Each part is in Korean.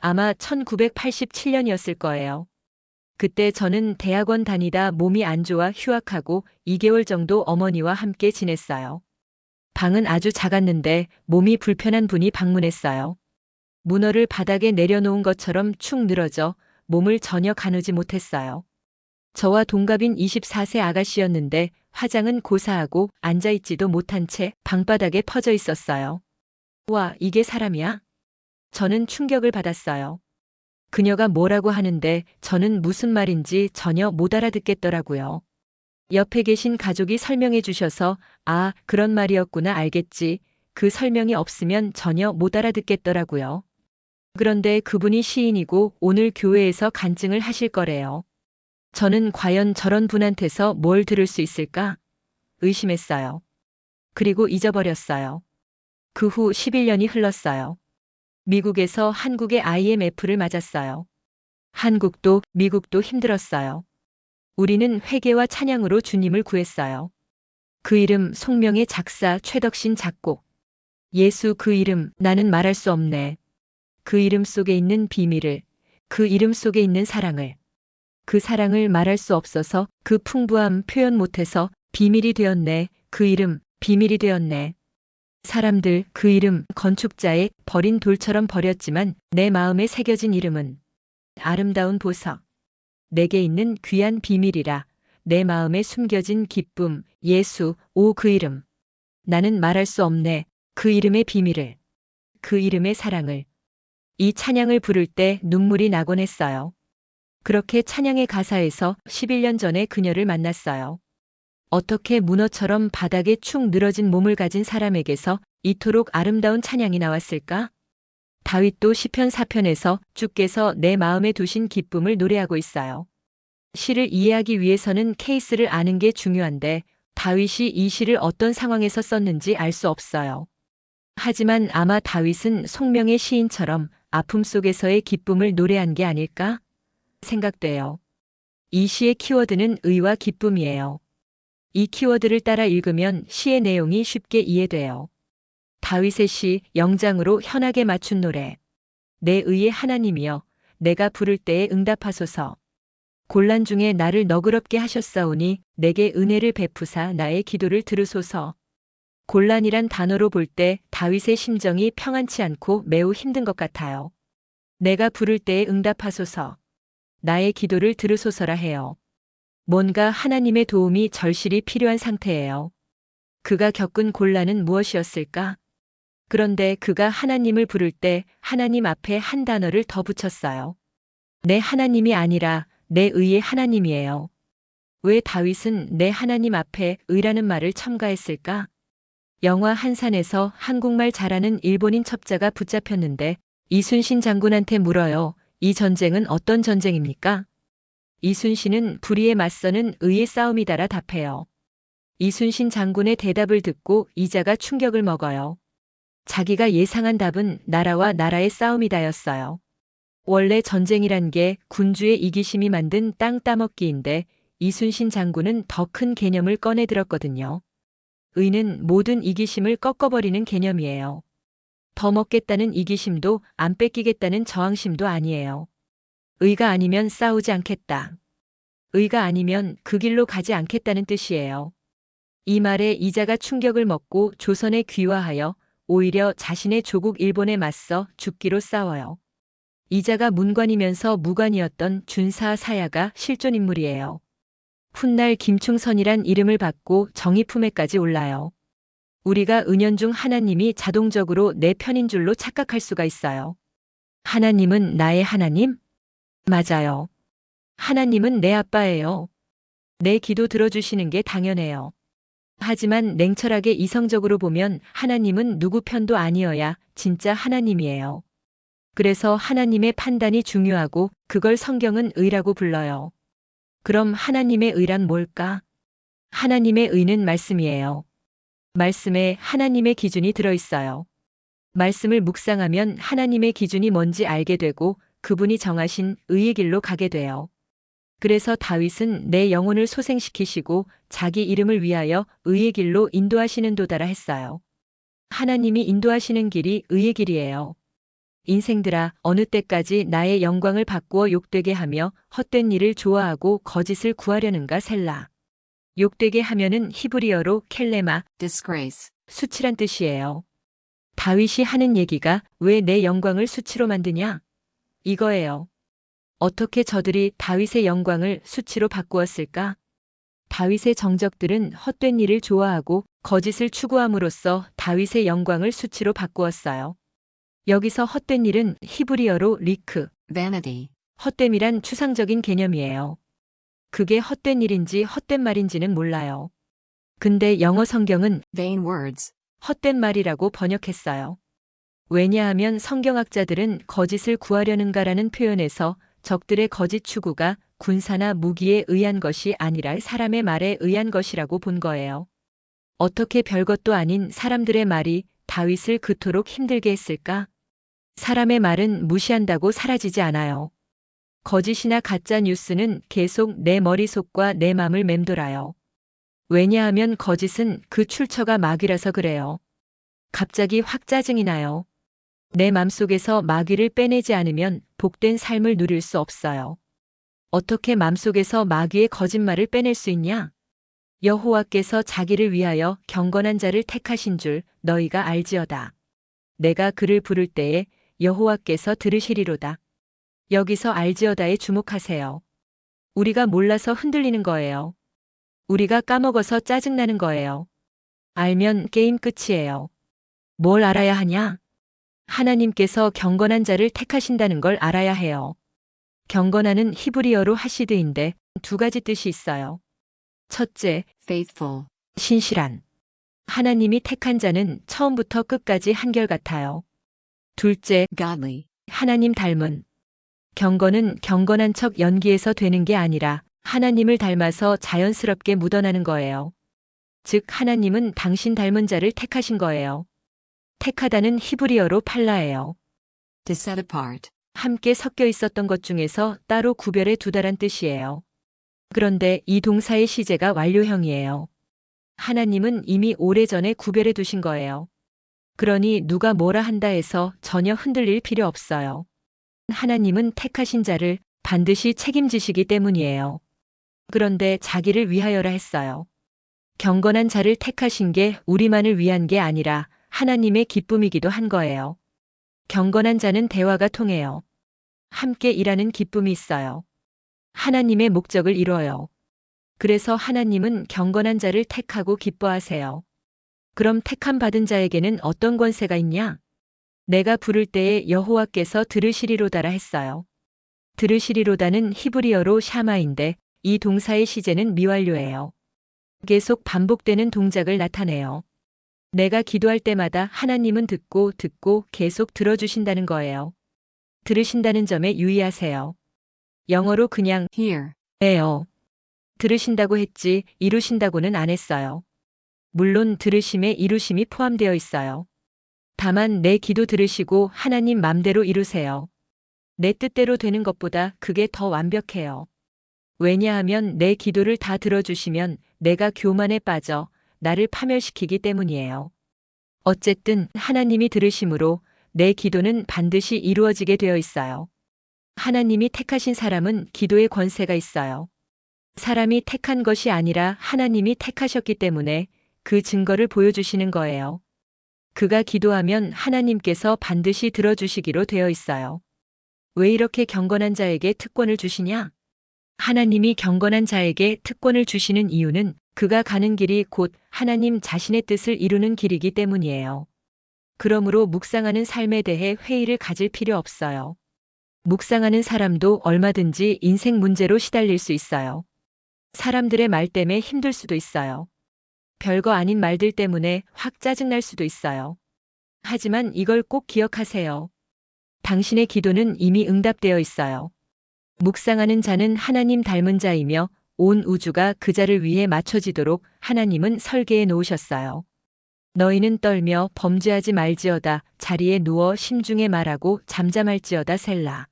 아마 1987년이었을 거예요. 그때 저는 대학원 다니다 몸이 안 좋아 휴학하고 2개월 정도 어머니와 함께 지냈어요. 방은 아주 작았는데 몸이 불편한 분이 방문했어요. 문어를 바닥에 내려놓은 것처럼 축 늘어져 몸을 전혀 가누지 못했어요. 저와 동갑인 24세 아가씨였는데 화장은 고사하고 앉아있지도 못한 채 방바닥에 퍼져 있었어요. 와, 이게 사람이야? 저는 충격을 받았어요. 그녀가 뭐라고 하는데 저는 무슨 말인지 전혀 못 알아듣겠더라고요. 옆에 계신 가족이 설명해 주셔서 아, 그런 말이었구나 알겠지. 그 설명이 없으면 전혀 못 알아듣겠더라고요. 그런데 그분이 시인이고 오늘 교회에서 간증을 하실 거래요. 저는 과연 저런 분한테서 뭘 들을 수 있을까? 의심했어요. 그리고 잊어버렸어요. 그 후 11년이 흘렀어요. 미국에서 한국의 IMF를 맞았어요. 한국도 미국도 힘들었어요. 우리는 회개와 찬양으로 주님을 구했어요. 그 이름 송명의 작사 최덕신 작곡. 예수 그 이름 나는 말할 수 없네. 그 이름 속에 있는 비밀을, 그 이름 속에 있는 사랑을, 그 사랑을 말할 수 없어서 그 풍부함 표현 못해서 비밀이 되었네. 그 이름 비밀이 되었네. 사람들 그 이름 건축자의 버린 돌처럼 버렸지만 내 마음에 새겨진 이름은 아름다운 보석. 내게 있는 귀한 비밀이라. 내 마음에 숨겨진 기쁨, 예수, 오 그 이름. 나는 말할 수 없네. 그 이름의 비밀을. 그 이름의 사랑을. 이 찬양을 부를 때 눈물이 나곤 했어요. 그렇게 찬양의 가사에서 11년 전에 그녀를 만났어요. 어떻게 문어처럼 바닥에 축 늘어진 몸을 가진 사람에게서 이토록 아름다운 찬양이 나왔을까? 다윗도 시편 4편에서 주께서 내 마음에 두신 기쁨을 노래하고 있어요. 시를 이해하기 위해서는 케이스를 아는 게 중요한데 다윗이 이 시를 어떤 상황에서 썼는지 알 수 없어요. 하지만 아마 다윗은 송명의 시인처럼 아픔 속에서의 기쁨을 노래한 게 아닐까 생각돼요. 이 시의 키워드는 의와 기쁨이에요. 이 키워드를 따라 읽으면 시의 내용이 쉽게 이해돼요. 다윗의 시 영장으로 현악에 맞춘 노래. 내 의의 하나님이여 내가 부를 때에 응답하소서. 곤란 중에 나를 너그럽게 하셨사오니 내게 은혜를 베푸사 나의 기도를 들으소서. 곤란이란 단어로 볼 때 다윗의 심정이 평안치 않고 매우 힘든 것 같아요. 내가 부를 때에 응답하소서. 나의 기도를 들으소서라 해요. 뭔가 하나님의 도움이 절실히 필요한 상태예요. 그가 겪은 곤란은 무엇이었을까? 그런데 그가 하나님을 부를 때 하나님 앞에 한 단어를 더 붙였어요. 내 하나님이 아니라 내 의의 하나님이에요. 왜 다윗은 내 하나님 앞에 의라는 말을 첨가했을까? 영화 한산에서 한국말 잘하는 일본인 첩자가 붙잡혔는데 이순신 장군한테 물어요. 이 전쟁은 어떤 전쟁입니까? 이순신은 불의에 맞서는 의의 싸움이다라 답해요. 이순신 장군의 대답을 듣고 이자가 충격을 먹어요. 자기가 예상한 답은 나라와 나라의 싸움이다였어요. 원래 전쟁이란 게 군주의 이기심이 만든 땅 따먹기인데 이순신 장군은 더 큰 개념을 꺼내 들었거든요. 의는 모든 이기심을 꺾어버리는 개념이에요. 더 먹겠다는 이기심도 안 뺏기겠다는 저항심도 아니에요. 의가 아니면 싸우지 않겠다. 의가 아니면 그 길로 가지 않겠다는 뜻이에요. 이 말에 이자가 충격을 먹고 조선에 귀화하여 오히려 자신의 조국 일본에 맞서 죽기로 싸워요. 이자가 문관이면서 무관이었던 준사 사야가 실존 인물이에요. 훗날 김충선이란 이름을 받고 정의 품에까지 올라요. 우리가 은연중 하나님이 자동적으로 내 편인 줄로 착각할 수가 있어요. 하나님은 나의 하나님? 맞아요. 하나님은 내 아빠예요. 내 기도 들어주시는 게 당연해요. 하지만 냉철하게 이성적으로 보면 하나님은 누구 편도 아니어야 진짜 하나님이에요. 그래서 하나님의 판단이 중요하고 그걸 성경은 의라고 불러요. 그럼 하나님의 의란 뭘까? 하나님의 의는 말씀이에요. 말씀에 하나님의 기준이 들어있어요. 말씀을 묵상하면 하나님의 기준이 뭔지 알게 되고 그분이 정하신 의의 길로 가게 돼요. 그래서 다윗은 내 영혼을 소생시키시고 자기 이름을 위하여 의의 길로 인도하시는 도다라 했어요. 하나님이 인도하시는 길이 의의 길이에요. 인생들아, 어느 때까지 나의 영광을 바꾸어 욕되게 하며 헛된 일을 좋아하고 거짓을 구하려는가 셀라. 욕되게 하면은 히브리어로 켈레마, disgrace, 수치란 뜻이에요. 다윗이 하는 얘기가 왜 내 영광을 수치로 만드냐? 이거예요. 어떻게 저들이 다윗의 영광을 수치로 바꾸었을까? 다윗의 정적들은 헛된 일을 좋아하고 거짓을 추구함으로써 다윗의 영광을 수치로 바꾸었어요. 여기서 헛된 일은 히브리어로 리크, vanity, 헛됨이란 추상적인 개념이에요. 그게 헛된 일인지 헛된 말인지는 몰라요. 근데 영어 성경은 vain words, 헛된 말이라고 번역했어요. 왜냐하면 성경학자들은 거짓을 구하려는가라는 표현에서 적들의 거짓 추구가 군사나 무기에 의한 것이 아니라 사람의 말에 의한 것이라고 본 거예요. 어떻게 별것도 아닌 사람들의 말이 다윗을 그토록 힘들게 했을까? 사람의 말은 무시한다고 사라지지 않아요. 거짓이나 가짜 뉴스는 계속 내 머릿속과 내 맘을 맴돌아요. 왜냐하면 거짓은 그 출처가 마귀라서 그래요. 갑자기 확 짜증이 나요. 내 맘속에서 마귀를 빼내지 않으면 복된 삶을 누릴 수 없어요. 어떻게 맘속에서 마귀의 거짓말을 빼낼 수 있냐? 여호와께서 자기를 위하여 경건한 자를 택하신 줄 너희가 알지어다. 내가 그를 부를 때에 여호와께서 들으시리로다. 여기서 알지어다에 주목하세요. 우리가 몰라서 흔들리는 거예요. 우리가 까먹어서 짜증나는 거예요. 알면 게임 끝이에요. 뭘 알아야 하냐? 하나님께서 경건한 자를 택하신다는 걸 알아야 해요. 경건하는 히브리어로 하시드인데 두 가지 뜻이 있어요. 첫째, faithful, 신실한. 하나님이 택한 자는 처음부터 끝까지 한결같아요. 둘째, godly, 하나님 닮은. 경건은 경건한 척 연기해서 되는 게 아니라 하나님을 닮아서 자연스럽게 묻어나는 거예요. 즉, 하나님은 당신 닮은 자를 택하신 거예요. 택하다는 히브리어로 팔라예요. to set apart, 함께 섞여 있었던 것 중에서 따로 구별해 두다란 뜻이에요. 그런데 이 동사의 시제가 완료형이에요. 하나님은 이미 오래전에 구별해 두신 거예요. 그러니 누가 뭐라 한다 해서 전혀 흔들릴 필요 없어요. 하나님은 택하신 자를 반드시 책임지시기 때문이에요. 그런데 자기를 위하여라 했어요. 경건한 자를 택하신 게 우리만을 위한 게 아니라 하나님의 기쁨이기도 한 거예요. 경건한 자는 대화가 통해요. 함께 일하는 기쁨이 있어요. 하나님의 목적을 이뤄요. 그래서 하나님은 경건한 자를 택하고 기뻐하세요. 그럼 택함 받은 자에게는 어떤 권세가 있냐? 내가 부를 때에 여호와께서 들으시리로다라 했어요. 들으시리로다는 히브리어로 샤마인데 이 동사의 시제는 미완료예요. 계속 반복되는 동작을 나타내요. 내가 기도할 때마다 하나님은 듣고 계속 들어주신다는 거예요. 들으신다는 점에 유의하세요. 영어로 그냥 hear, 해요. 들으신다고 했지 이루신다고는 안 했어요. 물론 들으심에 이루심이 포함되어 있어요. 다만 내 기도 들으시고 하나님 맘대로 이루세요. 내 뜻대로 되는 것보다 그게 더 완벽해요. 왜냐하면 내 기도를 다 들어주시면 내가 교만에 빠져 나를 파멸시키기 때문이에요. 어쨌든 하나님이 들으심으로 내 기도는 반드시 이루어지게 되어 있어요. 하나님이 택하신 사람은 기도의 권세가 있어요. 사람이 택한 것이 아니라 하나님이 택하셨기 때문에 그 증거를 보여주시는 거예요. 그가 기도하면 하나님께서 반드시 들어주시기로 되어 있어요. 왜 이렇게 경건한 자에게 특권을 주시냐? 하나님이 경건한 자에게 특권을 주시는 이유는 그가 가는 길이 곧 하나님 자신의 뜻을 이루는 길이기 때문이에요. 그러므로 묵상하는 삶에 대해 회의를 가질 필요 없어요. 묵상하는 사람도 얼마든지 인생 문제로 시달릴 수 있어요. 사람들의 말 때문에 힘들 수도 있어요. 별거 아닌 말들 때문에 확 짜증날 수도 있어요. 하지만 이걸 꼭 기억하세요. 당신의 기도는 이미 응답되어 있어요. 묵상하는 자는 하나님 닮은 자이며 온 우주가 그 자를 위해 맞춰지도록 하나님은 설계해 놓으셨어요. 너희는 떨며 범죄하지 말지어다 자리에 누워 심중에 말하고 잠잠할지어다 셀라.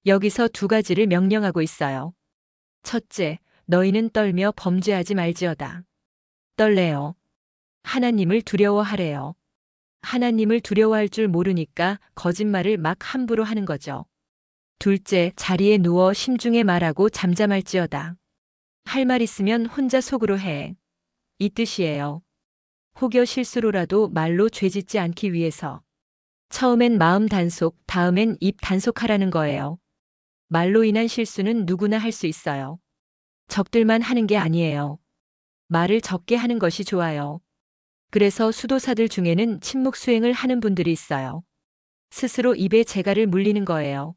여기서 두 가지를 명령하고 있어요. 첫째, 너희는 떨며 범죄하지 말지어다. 떨래요. 하나님을 두려워하래요. 하나님을 두려워할 줄 모르니까 거짓말을 막 함부로 하는 거죠. 둘째, 자리에 누워 심중에 말하고 잠잠할지어다. 할 말 있으면 혼자 속으로 해. 이 뜻이에요. 혹여 실수로라도 말로 죄짓지 않기 위해서. 처음엔 마음 단속, 다음엔 입 단속하라는 거예요. 말로 인한 실수는 누구나 할 수 있어요. 적들만 하는 게 아니에요. 말을 적게 하는 것이 좋아요. 그래서 수도사들 중에는 침묵 수행을 하는 분들이 있어요. 스스로 입에 재갈을 물리는 거예요.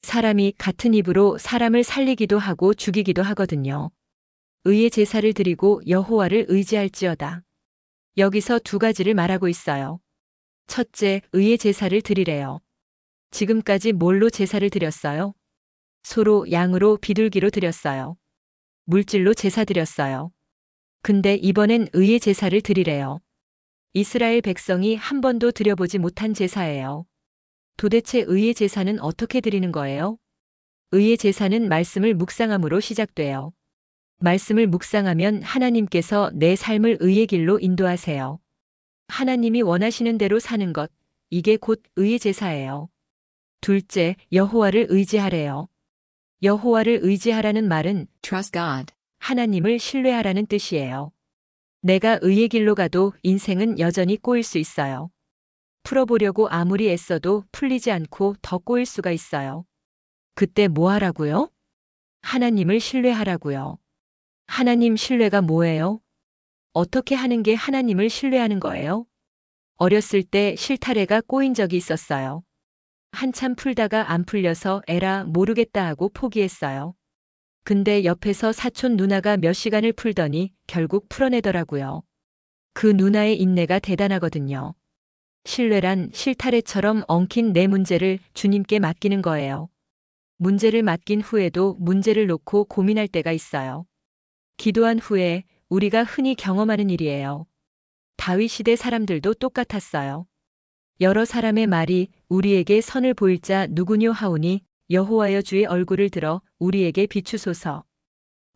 사람이 같은 입으로 사람을 살리기도 하고 죽이기도 하거든요. 의의 제사를 드리고 여호와를 의지할지어다. 여기서 두 가지를 말하고 있어요. 첫째, 의의 제사를 드리래요. 지금까지 뭘로 제사를 드렸어요? 소로, 양으로, 비둘기로 드렸어요. 물질로 제사 드렸어요. 근데 이번엔 의의 제사를 드리래요. 이스라엘 백성이 한 번도 드려보지 못한 제사예요. 도대체 의의 제사는 어떻게 드리는 거예요? 의의 제사는 말씀을 묵상함으로 시작돼요. 말씀을 묵상하면 하나님께서 내 삶을 의의 길로 인도하세요. 하나님이 원하시는 대로 사는 것, 이게 곧 의의 제사예요. 둘째, 여호와를 의지하래요. 여호와를 의지하라는 말은 Trust God. 하나님을 신뢰하라는 뜻이에요. 내가 의의 길로 가도 인생은 여전히 꼬일 수 있어요. 풀어보려고 아무리 애써도 풀리지 않고 더 꼬일 수가 있어요. 그때 뭐 하라고요? 하나님을 신뢰하라고요. 하나님 신뢰가 뭐예요? 어떻게 하는 게 하나님을 신뢰하는 거예요? 어렸을 때 실타래가 꼬인 적이 있었어요. 한참 풀다가 안 풀려서 에라 모르겠다 하고 포기했어요. 근데 옆에서 사촌 누나가 몇 시간을 풀더니 결국 풀어내더라고요. 그 누나의 인내가 대단하거든요. 신뢰란 실타래처럼 엉킨 내 문제를 주님께 맡기는 거예요. 문제를 맡긴 후에도 문제를 놓고 고민할 때가 있어요. 기도한 후에 우리가 흔히 경험하는 일이에요. 다윗 시대 사람들도 똑같았어요. 여러 사람의 말이 우리에게 선을 보일 자 누구뇨 하오니 여호와여 주의 얼굴을 들어 우리에게 비추소서.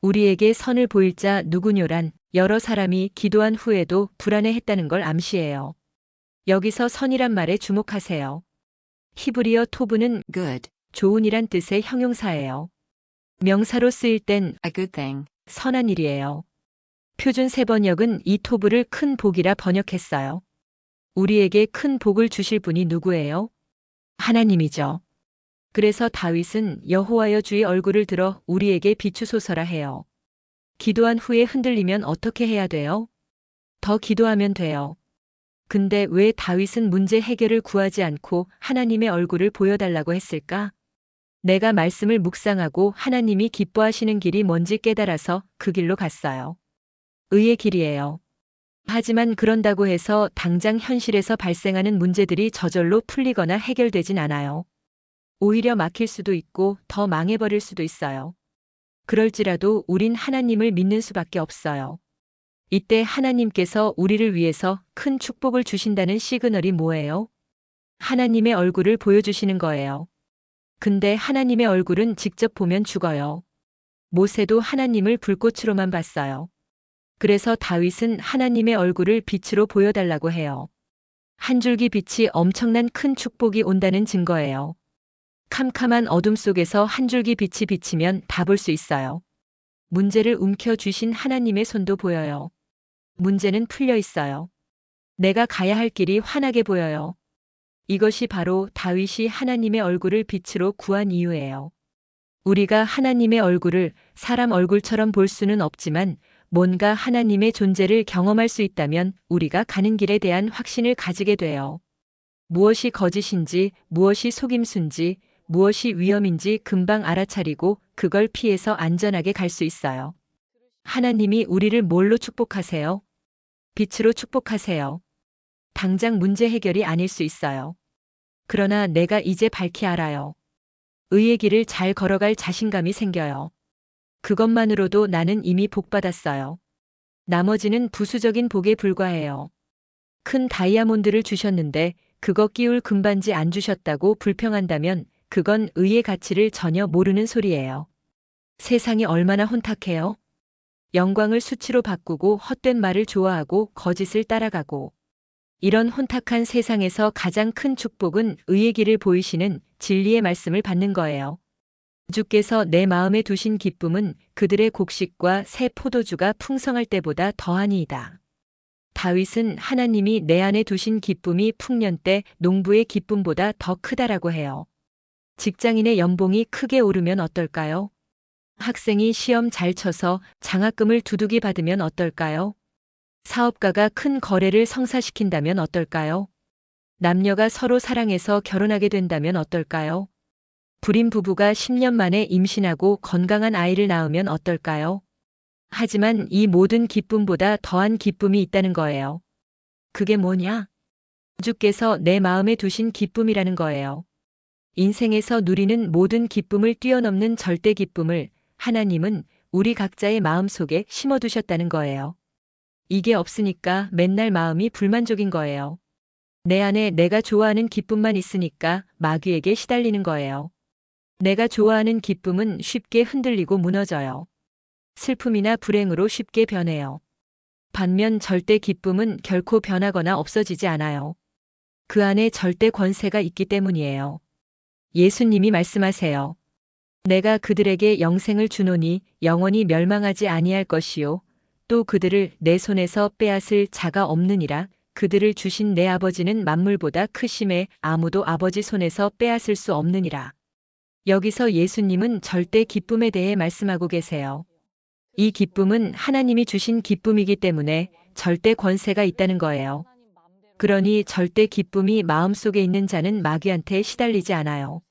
우리에게 선을 보일 자 누구뇨란 여러 사람이 기도한 후에도 불안해했다는 걸 암시해요. 여기서 선이란 말에 주목하세요. 히브리어 토브는 Good. 좋은이란 뜻의 형용사예요. 명사로 쓰일 땐 A good thing. 선한 일이에요. 표준 세번역은 이 토브를 큰 복이라 번역했어요. 우리에게 큰 복을 주실 분이 누구예요? 하나님이죠. 그래서 다윗은 여호와여 주의 얼굴을 들어 우리에게 비추소서라 해요. 기도한 후에 흔들리면 어떻게 해야 돼요? 더 기도하면 돼요. 근데 왜 다윗은 문제 해결을 구하지 않고 하나님의 얼굴을 보여달라고 했을까? 내가 말씀을 묵상하고 하나님이 기뻐하시는 길이 뭔지 깨달아서 그 길로 갔어요. 의의 길이에요. 하지만 그런다고 해서 당장 현실에서 발생하는 문제들이 저절로 풀리거나 해결되진 않아요. 오히려 막힐 수도 있고 더 망해버릴 수도 있어요. 그럴지라도 우린 하나님을 믿는 수밖에 없어요. 이때 하나님께서 우리를 위해서 큰 축복을 주신다는 시그널이 뭐예요? 하나님의 얼굴을 보여주시는 거예요. 근데 하나님의 얼굴은 직접 보면 죽어요. 모세도 하나님을 불꽃으로만 봤어요. 그래서 다윗은 하나님의 얼굴을 빛으로 보여달라고 해요. 한 줄기 빛이 엄청난 큰 축복이 온다는 증거예요. 캄캄한 어둠 속에서 한 줄기 빛이 비치면 다 볼 수 있어요. 문제를 움켜쥐신 하나님의 손도 보여요. 문제는 풀려 있어요. 내가 가야 할 길이 환하게 보여요. 이것이 바로 다윗이 하나님의 얼굴을 빛으로 구한 이유예요. 우리가 하나님의 얼굴을 사람 얼굴처럼 볼 수는 없지만 뭔가 하나님의 존재를 경험할 수 있다면 우리가 가는 길에 대한 확신을 가지게 돼요. 무엇이 거짓인지, 무엇이 속임수인지, 무엇이 위험인지 금방 알아차리고 그걸 피해서 안전하게 갈 수 있어요. 하나님이 우리를 뭘로 축복하세요? 빛으로 축복하세요. 당장 문제 해결이 아닐 수 있어요. 그러나 내가 이제 밝히 알아요. 의의 길을 잘 걸어갈 자신감이 생겨요. 그것만으로도 나는 이미 복받았어요. 나머지는 부수적인 복에 불과해요. 큰 다이아몬드를 주셨는데 그거 끼울 금반지 안 주셨다고 불평한다면 그건 의의 가치를 전혀 모르는 소리예요. 세상이 얼마나 혼탁해요? 영광을 수치로 바꾸고 헛된 말을 좋아하고 거짓을 따라가고 이런 혼탁한 세상에서 가장 큰 축복은 의의 길을 보이시는 진리의 말씀을 받는 거예요. 주께서 내 마음에 두신 기쁨은 그들의 곡식과 새 포도주가 풍성할 때보다 더하니이다. 다윗은 하나님이 내 안에 두신 기쁨이 풍년 때 농부의 기쁨보다 더 크다라고 해요. 직장인의 연봉이 크게 오르면 어떨까요? 학생이 시험 잘 쳐서 장학금을 두둑이 받으면 어떨까요? 사업가가 큰 거래를 성사시킨다면 어떨까요? 남녀가 서로 사랑해서 결혼하게 된다면 어떨까요? 불임 부부가 10년 만에 임신하고 건강한 아이를 낳으면 어떨까요? 하지만 이 모든 기쁨보다 더한 기쁨이 있다는 거예요. 그게 뭐냐? 주께서 내 마음에 두신 기쁨이라는 거예요. 인생에서 누리는 모든 기쁨을 뛰어넘는 절대 기쁨을 하나님은 우리 각자의 마음 속에 심어두셨다는 거예요. 이게 없으니까 맨날 마음이 불만족인 거예요. 내 안에 내가 좋아하는 기쁨만 있으니까 마귀에게 시달리는 거예요. 내가 좋아하는 기쁨은 쉽게 흔들리고 무너져요. 슬픔이나 불행으로 쉽게 변해요. 반면 절대 기쁨은 결코 변하거나 없어지지 않아요. 그 안에 절대 권세가 있기 때문이에요. 예수님이 말씀하세요. 내가 그들에게 영생을 주노니 영원히 멸망하지 아니할 것이요 또 그들을 내 손에서 빼앗을 자가 없느니라. 그들을 주신 내 아버지는 만물보다 크심에 아무도 아버지 손에서 빼앗을 수 없느니라. 여기서 예수님은 절대 기쁨에 대해 말씀하고 계세요. 이 기쁨은 하나님이 주신 기쁨이기 때문에 절대 권세가 있다는 거예요. 그러니 절대 기쁨이 마음속에 있는 자는 마귀한테 시달리지 않아요.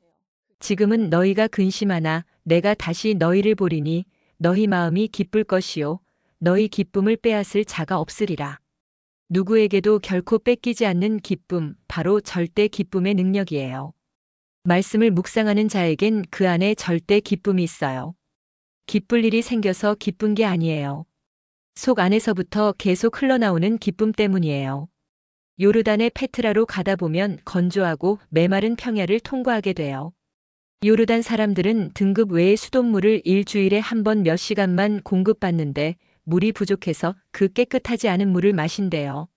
지금은 너희가 근심하나 내가 다시 너희를 보리니 너희 마음이 기쁠 것이요 너희 기쁨을 빼앗을 자가 없으리라. 누구에게도 결코 뺏기지 않는 기쁨, 바로 절대 기쁨의 능력이에요. 말씀을 묵상하는 자에겐 그 안에 절대 기쁨이 있어요. 기쁠 일이 생겨서 기쁜 게 아니에요. 속 안에서부터 계속 흘러나오는 기쁨 때문이에요. 요르단의 페트라로 가다 보면 건조하고 메마른 평야를 통과하게 돼요. 요르단 사람들은 등급 외의 수돗물을 일주일에 한 번 몇 시간만 공급받는데 물이 부족해서 그 깨끗하지 않은 물을 마신대요.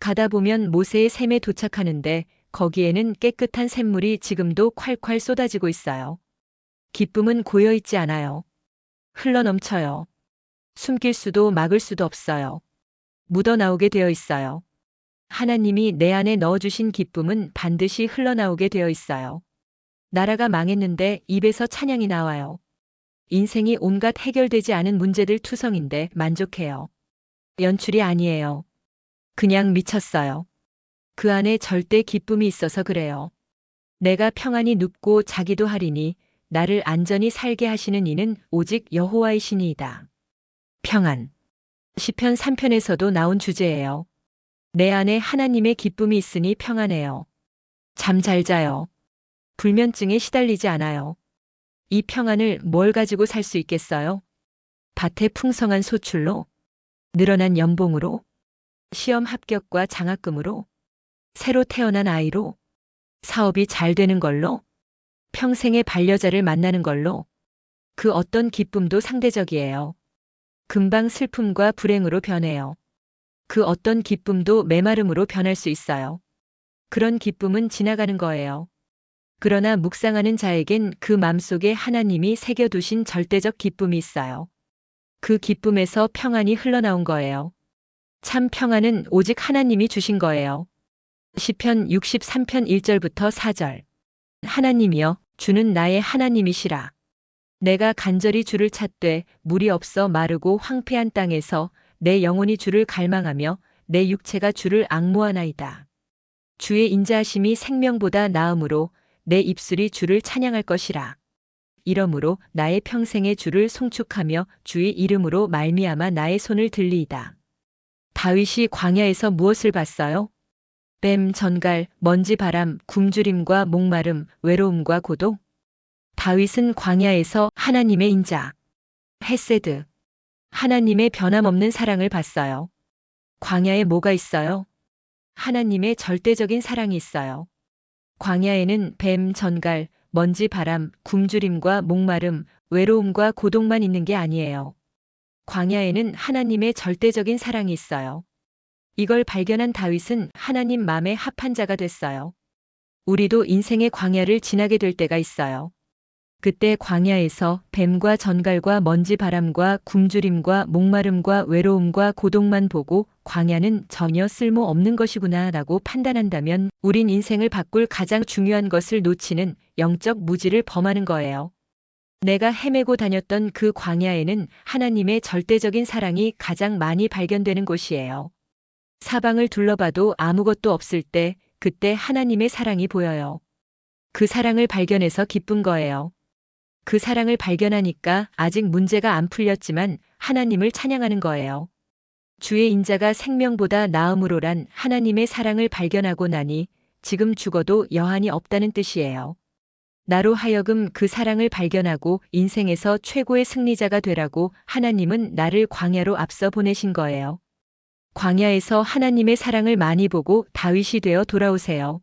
가다 보면 모세의 샘에 도착하는데 거기에는 깨끗한 샘물이 지금도 콸콸 쏟아지고 있어요. 기쁨은 고여있지 않아요. 흘러넘쳐요. 숨길 수도 막을 수도 없어요. 묻어나오게 되어 있어요. 하나님이 내 안에 넣어주신 기쁨은 반드시 흘러나오게 되어 있어요. 나라가 망했는데 입에서 찬양이 나와요. 인생이 온갖 해결되지 않은 문제들 투성인데 만족해요. 연출이 아니에요. 그냥 미쳤어요. 그 안에 절대 기쁨이 있어서 그래요. 내가 평안히 눕고 자기도 하리니 나를 안전히 살게 하시는 이는 오직 여호와이시니이다. 평안. 시편 3편에서도 나온 주제예요. 내 안에 하나님의 기쁨이 있으니 평안해요. 잠 잘 자요. 불면증에 시달리지 않아요. 이 평안을 뭘 가지고 살 수 있겠어요? 밭의 풍성한 소출로? 늘어난 연봉으로? 시험 합격과 장학금으로? 새로 태어난 아이로? 사업이 잘 되는 걸로? 평생의 반려자를 만나는 걸로? 그 어떤 기쁨도 상대적이에요. 금방 슬픔과 불행으로 변해요. 그 어떤 기쁨도 메마름으로 변할 수 있어요. 그런 기쁨은 지나가는 거예요. 그러나 묵상하는 자에겐 그 맘속에 하나님이 새겨두신 절대적 기쁨이 있어요. 그 기쁨에서 평안이 흘러나온 거예요. 참 평안은 오직 하나님이 주신 거예요. 시편 63편 1절부터 4절. 하나님이여, 주는 나의 하나님이시라. 내가 간절히 주를 찾되 물이 없어 마르고 황폐한 땅에서 내 영혼이 주를 갈망하며 내 육체가 주를 앙모하나이다. 주의 인자하심이 생명보다 나음으로 내 입술이 주를 찬양할 것이라. 이러므로 나의 평생에 주를 송축하며 주의 이름으로 말미암아 나의 손을 들리이다. 다윗이 광야에서 무엇을 봤어요? 뱀, 전갈, 먼지, 바람, 굶주림과 목마름, 외로움과 고독? 다윗은 광야에서 하나님의 인자, 헤세드, 하나님의 변함없는 사랑을 봤어요. 광야에 뭐가 있어요? 하나님의 절대적인 사랑이 있어요. 광야에는 뱀, 전갈, 먼지, 바람, 굶주림과 목마름, 외로움과 고독만 있는 게 아니에요. 광야에는 하나님의 절대적인 사랑이 있어요. 이걸 발견한 다윗은 하나님 맘에 합한 자가 됐어요. 우리도 인생의 광야를 지나게 될 때가 있어요. 그때 광야에서 뱀과 전갈과 먼지 바람과 굶주림과 목마름과 외로움과 고독만 보고 광야는 전혀 쓸모 없는 것이구나 라고 판단한다면 우린 인생을 바꿀 가장 중요한 것을 놓치는 영적 무지를 범하는 거예요. 내가 헤매고 다녔던 그 광야에는 하나님의 절대적인 사랑이 가장 많이 발견되는 곳이에요. 사방을 둘러봐도 아무것도 없을 때 그때 하나님의 사랑이 보여요. 그 사랑을 발견해서 기쁜 거예요. 그 사랑을 발견하니까 아직 문제가 안 풀렸지만 하나님을 찬양하는 거예요. 주의 인자가 생명보다 나음으로란 하나님의 사랑을 발견하고 나니 지금 죽어도 여한이 없다는 뜻이에요. 나로 하여금 그 사랑을 발견하고 인생에서 최고의 승리자가 되라고 하나님은 나를 광야로 앞서 보내신 거예요. 광야에서 하나님의 사랑을 많이 보고 다윗이 되어 돌아오세요.